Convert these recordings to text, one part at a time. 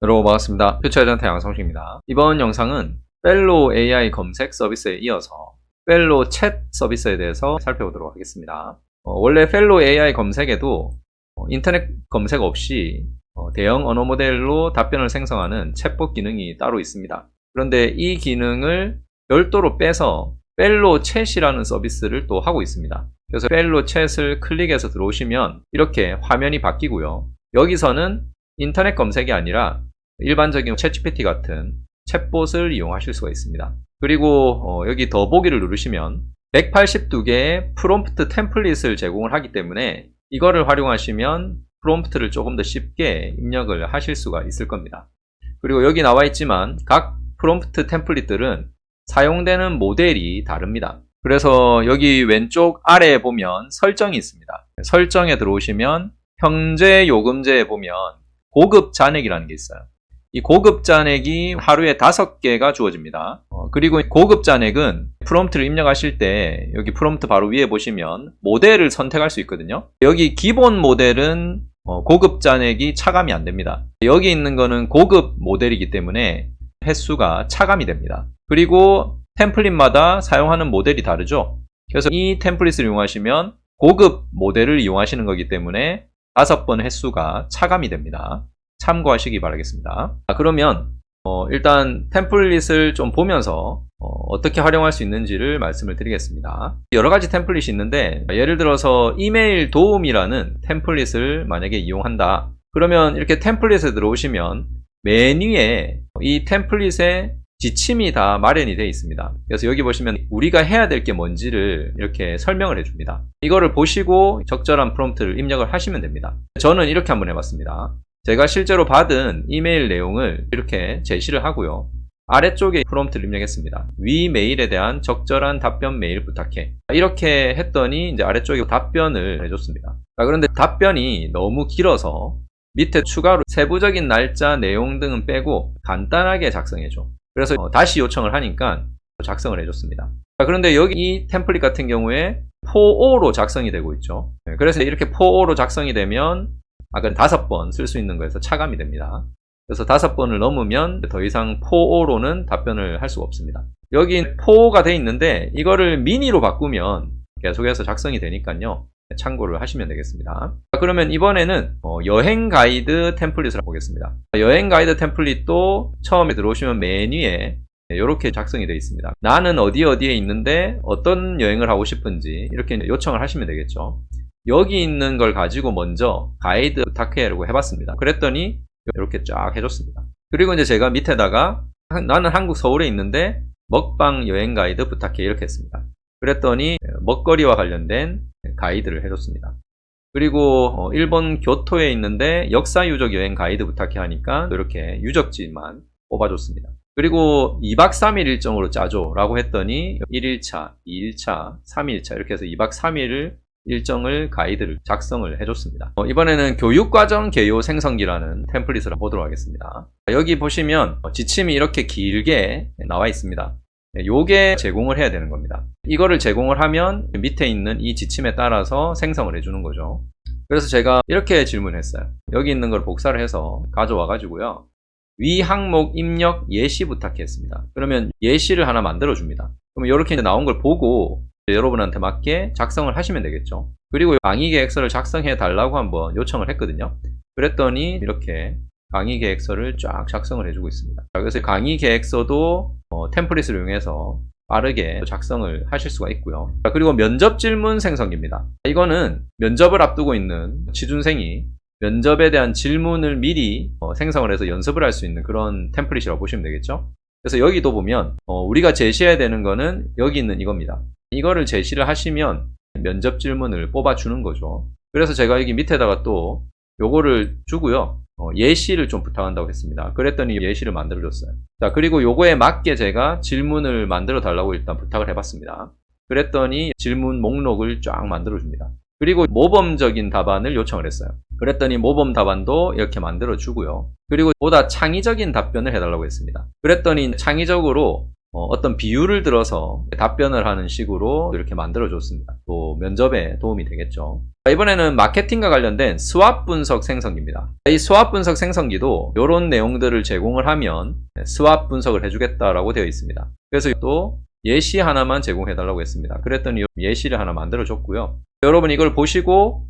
여러분 반갑습니다. 퓨처에전트 양성식입니다. 이번 영상은 펠로우 AI 검색 서비스에 이어서 펠로우 챗 서비스에 대해서 살펴보도록 하겠습니다. 원래 펠로우 AI 검색에도 인터넷 검색 없이 대형 언어 모델로 답변을 생성하는 챗봇 기능이 따로 있습니다. 그런데 이 기능을 별도로 빼서 펠로우 챗이라는 서비스를 또 하고 있습니다. 그래서 펠로우 챗을 클릭해서 들어오시면 이렇게 화면이 바뀌고요. 여기서는 인터넷 검색이 아니라 일반적인 챗GPT 같은 챗봇을 이용하실 수가 있습니다. 그리고 여기 더보기를 누르시면 182개의 프롬프트 템플릿을 제공을 하기 때문에 이거를 활용하시면 프롬프트를 조금 더 쉽게 입력을 하실 수가 있을 겁니다. 그리고 여기 나와 있지만 각 프롬프트 템플릿들은 사용되는 모델이 다릅니다. 그래서 여기 왼쪽 아래에 보면 설정이 있습니다. 설정에 들어오시면 형제 요금제에 보면 고급 잔액이라는 게 있어요. 이 고급 잔액이 하루에 5개가 주어집니다. 그리고 고급 잔액은 프롬프트를 입력하실 때 여기 프롬프트 바로 위에 보시면 모델을 선택할 수 있거든요. 여기 기본 모델은 고급 잔액이 차감이 안 됩니다. 여기 있는 거는 고급 모델이기 때문에 횟수가 차감이 됩니다. 그리고 템플릿마다 사용하는 모델이 다르죠. 그래서 이 템플릿을 이용하시면 고급 모델을 이용하시는 거기 때문에 5번 횟수가 차감이 됩니다. 참고하시기 바라겠습니다. 그러면 일단 템플릿을 좀 보면서 어떻게 활용할 수 있는지를 말씀을 드리겠습니다. 여러 가지 템플릿이 있는데 예를 들어서 이메일 도움이라는 템플릿을 만약에 이용한다. 그러면 이렇게 템플릿에 들어오시면 메뉴에 이 템플릿의 지침이 다 마련이 되어 있습니다. 그래서 여기 보시면 우리가 해야 될 게 뭔지를 이렇게 설명을 해줍니다. 이거를 보시고 적절한 프롬프트를 입력을 하시면 됩니다. 저는 이렇게 한번 해봤습니다. 제가 실제로 받은 이메일 내용을 이렇게 제시를 하고요. 아래쪽에 프롬프트를 입력했습니다. 위 메일에 대한 적절한 답변 메일 부탁해. 이렇게 했더니 이제 아래쪽에 답변을 해줬습니다. 그런데 답변이 너무 길어서 밑에 추가로 세부적인 날짜, 내용 등은 빼고 간단하게 작성해줘. 그래서 다시 요청을 하니까 작성을 해줬습니다. 그런데 여기 이 템플릿 같은 경우에 4O로 작성이 되고 있죠. 그래서 이렇게 4O로 작성이 되면 아까 5번 쓸 수 있는 거에서 차감이 됩니다. 그래서 5번을 넘으면 더 이상 4O로는 답변을 할 수가 없습니다. 여기 4O가 돼 있는데 이거를 미니로 바꾸면 계속해서 작성이 되니까요. 참고를 하시면 되겠습니다. 그러면 이번에는 여행 가이드 템플릿을 보겠습니다. 여행 가이드 템플릿도 처음에 들어오시면 메뉴에 이렇게 작성이 되어 있습니다. 나는 어디에 있는데 어떤 여행을 하고 싶은지 이렇게 요청을 하시면 되겠죠. 여기 있는 걸 가지고 먼저 가이드 부탁해라고 해봤습니다. 그랬더니 이렇게 쫙 해줬습니다. 그리고 이제 제가 밑에다가 나는 한국 서울에 있는데 먹방 여행 가이드 부탁해 이렇게 했습니다. 그랬더니 먹거리와 관련된 가이드를 해줬습니다. 그리고 일본 교토에 있는데 역사유적 여행 가이드 부탁해 하니까 이렇게 유적지만 뽑아줬습니다. 그리고 2박 3일 일정으로 짜줘 라고 했더니 1일차, 2일차, 3일차 이렇게 해서 2박 3일 일정을 가이드를 작성을 해줬습니다. 이번에는 교육과정 개요 생성기라는 템플릿을 보도록 하겠습니다. 여기 보시면 지침이 이렇게 길게 나와 있습니다. 요게 제공을 해야 되는 겁니다. 이거를 제공을 하면 밑에 있는 이 지침에 따라서 생성을 해주는 거죠. 그래서 제가 이렇게 질문했어요. 여기 있는 걸 복사를 해서 가져와 가지고요. 위 항목 입력 예시 부탁했습니다. 그러면 예시를 하나 만들어 줍니다. 그러면 이렇게 나온 걸 보고 여러분한테 맞게 작성을 하시면 되겠죠. 그리고 강의 계획서를 작성해 달라고 한번 요청을 했거든요. 그랬더니 이렇게 강의 계획서를 쫙 작성을 해주고 있습니다. 그래서 강의 계획서도 템플릿을 이용해서 빠르게 작성을 하실 수가 있고요. 그리고 면접 질문 생성기입니다. 이거는 면접을 앞두고 있는 취준생이 면접에 대한 질문을 미리 생성을 해서 연습을 할 수 있는 그런 템플릿이라고 보시면 되겠죠. 그래서 여기도 보면 우리가 제시해야 되는 거는 여기 있는 이겁니다. 이거를 제시를 하시면 면접 질문을 뽑아주는 거죠. 그래서 제가 여기 밑에다가 또 요거를 주고요. 예시를 좀 부탁한다고 했습니다. 그랬더니 예시를 만들어줬어요. 자, 그리고 요거에 맞게 제가 질문을 만들어 달라고 일단 부탁을 해봤습니다. 그랬더니 질문 목록을 쫙 만들어줍니다. 그리고 모범적인 답안을 요청을 했어요. 그랬더니 모범 답안도 이렇게 만들어주고요. 그리고 보다 창의적인 답변을 해달라고 했습니다. 그랬더니 창의적으로 어떤 비유를 들어서 답변을 하는 식으로 이렇게 만들어 줬습니다. 또 면접에 도움이 되겠죠. 이번에는 마케팅과 관련된 스왑 분석 생성기입니다. 이 스왑 분석 생성기도 이런 내용들을 제공을 하면 스왑 분석을 해주겠다라고 되어 있습니다. 그래서 또 예시 하나만 제공해달라고 했습니다. 그랬더니 예시를 하나 만들어 줬고요. 여러분 이걸 보시고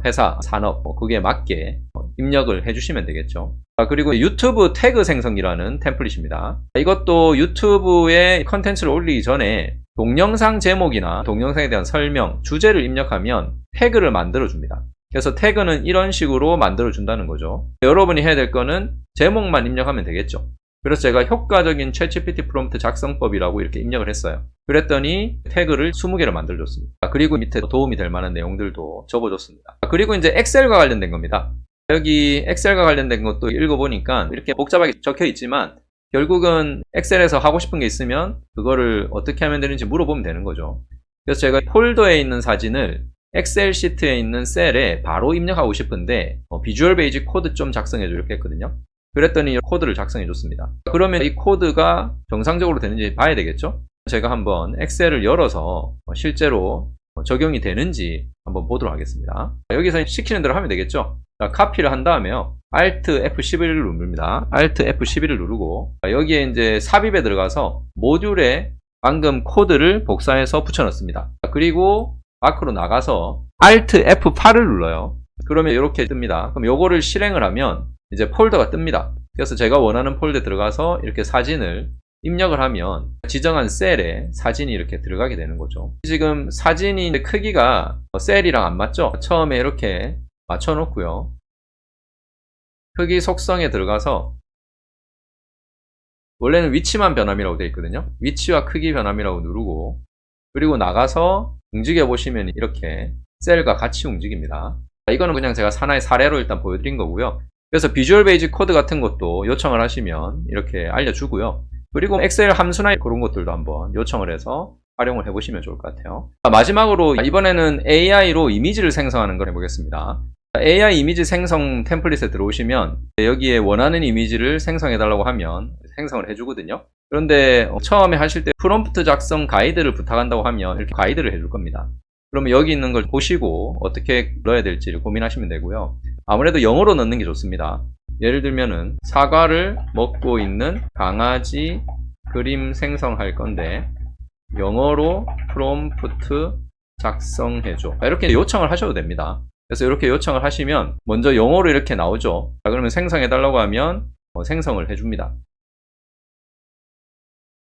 회사, 산업, 그게 맞게 입력을 해주시면 되겠죠. 그리고 유튜브 태그 생성이라는 템플릿입니다. 이것도 유튜브에 컨텐츠를 올리기 전에 동영상 제목이나 동영상에 대한 설명, 주제를 입력하면 태그를 만들어줍니다. 그래서 태그는 이런 식으로 만들어준다는 거죠. 여러분이 해야 될 거는 제목만 입력하면 되겠죠. 그래서 제가 효과적인 챗GPT 프롬프트 작성법이라고 이렇게 입력을 했어요. 그랬더니 태그를 20개를 만들어줬습니다. 그리고 밑에 도움이 될 만한 내용들도 적어줬습니다. 그리고 이제 엑셀과 관련된 겁니다. 여기 엑셀과 관련된 것도 읽어보니까 이렇게 복잡하게 적혀 있지만 결국은 엑셀에서 하고 싶은 게 있으면 그거를 어떻게 하면 되는지 물어보면 되는 거죠. 그래서 제가 폴더에 있는 사진을 엑셀 시트에 있는 셀에 바로 입력하고 싶은데 비주얼 베이직 코드 좀 작성해줘 이렇게 했거든요. 그랬더니 코드를 작성해 줬습니다. 그러면 이 코드가 정상적으로 되는지 봐야 되겠죠? 제가 한번 엑셀을 열어서 실제로 적용이 되는지 한번 보도록 하겠습니다. 여기서 시키는 대로 하면 되겠죠? 자, 카피를 한 다음에요. Alt F11을 누릅니다. Alt F11을 누르고 여기에 이제 삽입에 들어가서 모듈에 방금 코드를 복사해서 붙여넣습니다. 그리고 밖으로 나가서 Alt F8을 눌러요. 그러면 이렇게 뜹니다. 그럼 요거를 실행을 하면 이제 폴더가 뜹니다. 그래서 제가 원하는 폴더에 들어가서 이렇게 사진을 입력을 하면 지정한 셀에 사진이 이렇게 들어가게 되는 거죠. 지금 사진이 크기가 셀이랑 안 맞죠? 처음에 이렇게 맞춰 놓고요. 크기 속성에 들어가서 원래는 위치만 변함이라고 되어 있거든요. 위치와 크기 변함이라고 누르고 그리고 나가서 움직여 보시면 이렇게 셀과 같이 움직입니다. 이거는 그냥 제가 하나의 사례로 일단 보여드린 거고요. 그래서 비주얼 베이직 코드 같은 것도 요청을 하시면 이렇게 알려주고요. 그리고 엑셀 함수나 그런 것들도 한번 요청을 해서 활용을 해보시면 좋을 것 같아요. 마지막으로 이번에는 AI로 이미지를 생성하는 걸 해보겠습니다. AI 이미지 생성 템플릿에 들어오시면 여기에 원하는 이미지를 생성해달라고 하면 생성을 해주거든요. 그런데 처음에 하실 때 프롬프트 작성 가이드를 부탁한다고 하면 이렇게 가이드를 해줄 겁니다. 그러면 여기 있는 걸 보시고 어떻게 넣어야 될지를 고민하시면 되고요. 아무래도 영어로 넣는 게 좋습니다. 예를 들면은 사과를 먹고 있는 강아지 그림 생성할 건데 영어로 프롬프트 작성해줘. 이렇게 요청을 하셔도 됩니다. 그래서 이렇게 요청을 하시면 먼저 영어로 이렇게 나오죠. 자, 그러면 생성해달라고 하면 생성을 해줍니다.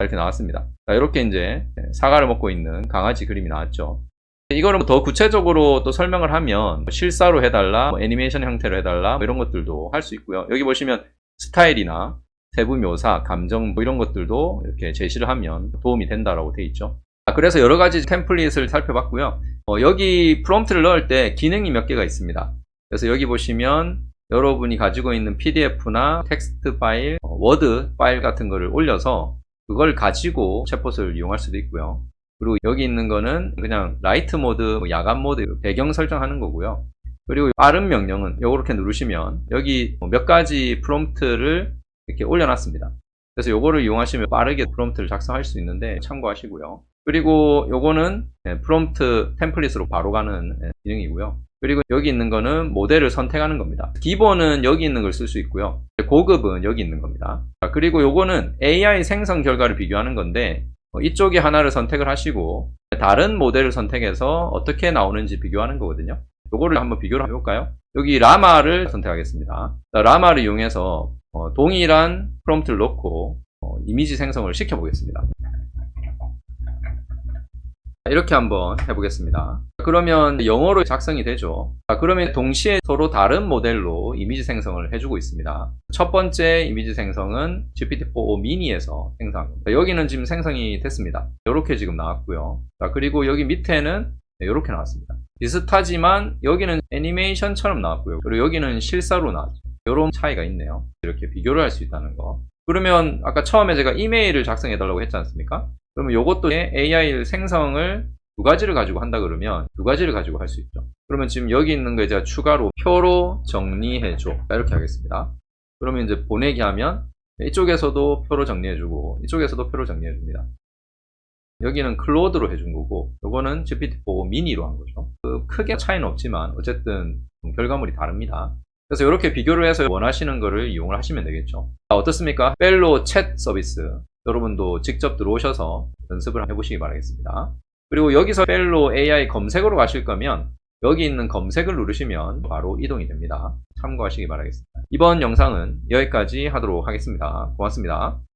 이렇게 나왔습니다. 자, 이렇게 이제 사과를 먹고 있는 강아지 그림이 나왔죠. 이거를 더 구체적으로 또 설명을 하면 실사로 해달라, 애니메이션 형태로 해달라 이런 것들도 할 수 있고요. 여기 보시면 스타일이나 세부 묘사, 감정 이런 것들도 이렇게 제시를 하면 도움이 된다라고 되어 있죠. 그래서 여러 가지 템플릿을 살펴봤고요. 여기 프롬프트를 넣을 때 기능이 몇 개가 있습니다. 그래서 여기 보시면 여러분이 가지고 있는 PDF나 텍스트 파일, 워드 파일 같은 거를 올려서 그걸 가지고 챗봇을 이용할 수도 있고요. 그리고 여기 있는 거는 그냥 라이트 모드, 야간 모드 배경 설정하는 거고요. 그리고 빠른 명령은 요렇게 누르시면 여기 몇 가지 프롬프트를 이렇게 올려놨습니다. 그래서 요거를 이용하시면 빠르게 프롬프트를 작성할 수 있는데 참고하시고요. 그리고 요거는 프롬프트 템플릿으로 바로 가는 기능이고요. 그리고 여기 있는 거는 모델을 선택하는 겁니다. 기본은 여기 있는 걸 쓸 수 있고요. 고급은 여기 있는 겁니다. 그리고 요거는 AI 생성 결과를 비교하는 건데 이쪽에 하나를 선택을 하시고 다른 모델을 선택해서 어떻게 나오는지 비교하는 거거든요. 요거를 한번 비교를 해볼까요? 여기 라마를 선택하겠습니다. 라마를 이용해서 동일한 프롬프트를 넣고 이미지 생성을 시켜 보겠습니다. 이렇게 한번 해보겠습니다. 그러면 영어로 작성이 되죠. 그러면 동시에 서로 다른 모델로 이미지 생성을 해주고 있습니다. 첫 번째 이미지 생성은 GPT-4o 미니에서 생성합니다. 여기는 지금 생성이 됐습니다. 이렇게 지금 나왔고요. 그리고 여기 밑에는 이렇게 나왔습니다. 비슷하지만 여기는 애니메이션처럼 나왔고요. 그리고 여기는 실사로 나왔죠. 이런 차이가 있네요. 이렇게 비교를 할 수 있다는 거. 그러면 아까 처음에 제가 이메일을 작성해달라고 했지 않습니까? 그러면 이것도 AI 생성을 두 가지를 가지고 한다 그러면 두 가지를 가지고 할 수 있죠. 그러면 지금 여기 있는 거 제가 추가로 표로 정리해줘. 이렇게 하겠습니다. 그러면 이제 보내기 하면 이쪽에서도 표로 정리해주고 이쪽에서도 표로 정리해줍니다. 여기는 클로드로 해준 거고 요거는 GPT-4 미니로 한 거죠. 크게 차이는 없지만 어쨌든 결과물이 다릅니다. 그래서 이렇게 비교를 해서 원하시는 거를 이용을 하시면 되겠죠. 어떻습니까? 펠로우 챗 서비스 여러분도 직접 들어오셔서 연습을 해보시기 바라겠습니다. 그리고 여기서 펠로우 AI 검색으로 가실 거면 여기 있는 검색을 누르시면 바로 이동이 됩니다. 참고하시기 바라겠습니다. 이번 영상은 여기까지 하도록 하겠습니다. 고맙습니다.